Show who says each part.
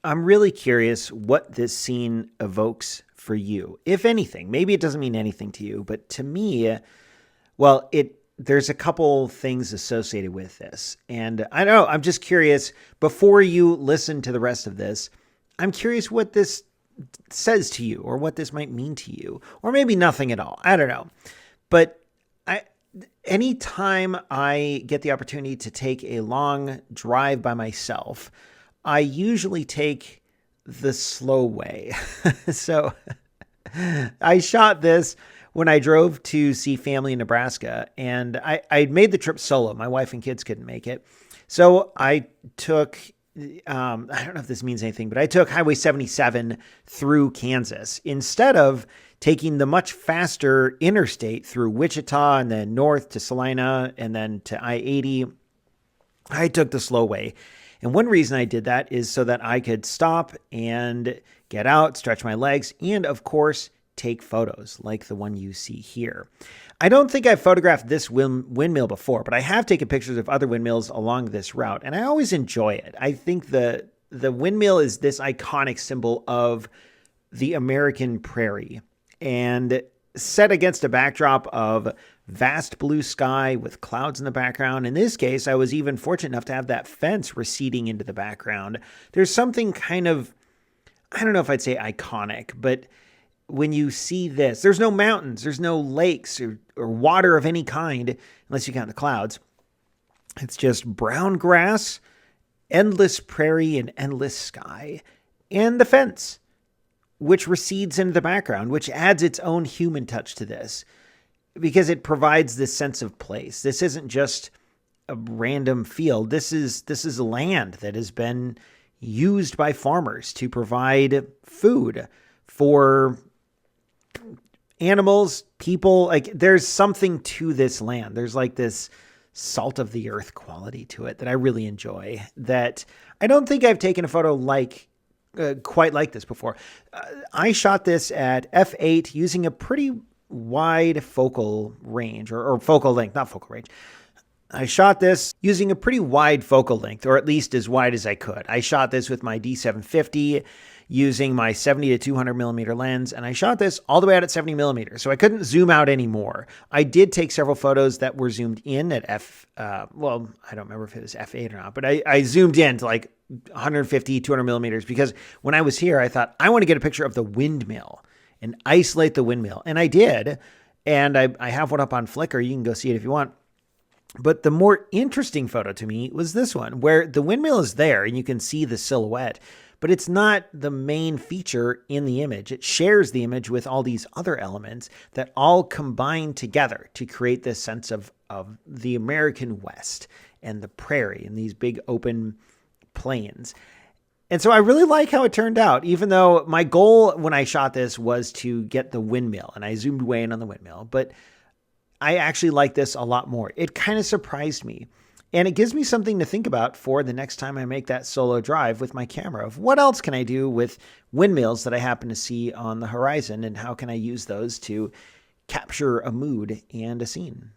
Speaker 1: I'm really curious what this scene evokes for you, if anything. Maybe it doesn't mean anything to you, but to me, well, there's a couple things associated with this. And I don't know, I'm just curious, before you listen to the rest of this, I'm curious what this says to you or what this might mean to you, or maybe nothing at all. I don't know. But I anytime I get the opportunity to take a long drive by myself, I usually take the slow way. So I shot this when I drove to see family in Nebraska, and I made the trip solo. My wife and kids couldn't make it. So I took, I don't know if this means anything, but I took Highway 77 through Kansas instead of taking the much faster interstate through Wichita and then north to Salina and then to I-80. I took the slow way. And one reason I did that is so that I could stop and get out, stretch my legs, and of course, take photos like the one you see here. I don't think I've photographed this windmill before, but I have taken pictures of other windmills along this route, and I always enjoy it. I think the windmill is this iconic symbol of the American prairie, and set against a backdrop of vast blue sky with clouds in the background. In this case, I was even fortunate enough to have that fence receding into the background. There's something kind of, I don't know if I'd say iconic, but when you see this, there's no mountains, there's no lakes or water of any kind, unless you count the clouds. It's just brown grass, endless prairie, and endless sky, and the fence, which recedes into the background, which adds its own human touch to this, because it provides this sense of place. This isn't just a random field. This is land that has been used by farmers to provide food for animals, people. Like, there's something to this land. There's like this salt of the earth quality to it that I really enjoy, that I don't think I've taken a photo quite like this before. I shot this at f8 using a pretty wide focal range, or focal length, not focal range. I shot this using a pretty wide focal length, or at least as wide as I could. I shot this with my D750 using my 70 to 200 millimeter lens, and I shot this all the way out at 70 millimeters, so I couldn't zoom out anymore. I did take several photos that were zoomed in at well, I don't remember if it was f8 or not, but I zoomed in to like 150, 200 millimeters, because when I was here, I thought, I want to get a picture of the windmill and isolate the windmill. And I did. And I have one up on Flickr. You can go see it if you want. But the more interesting photo to me was this one, where the windmill is there and you can see the silhouette, but it's not the main feature in the image. It shares the image with all these other elements that all combine together to create this sense of the American West and the prairie and these big open plains. And so I really like how it turned out, even though my goal when I shot this was to get the windmill, and I zoomed way in on the windmill, but I actually like this a lot more. It kind of surprised me, and it gives me something to think about for the next time I make that solo drive with my camera, of what else can I do with windmills that I happen to see on the horizon, and how can I use those to capture a mood and a scene.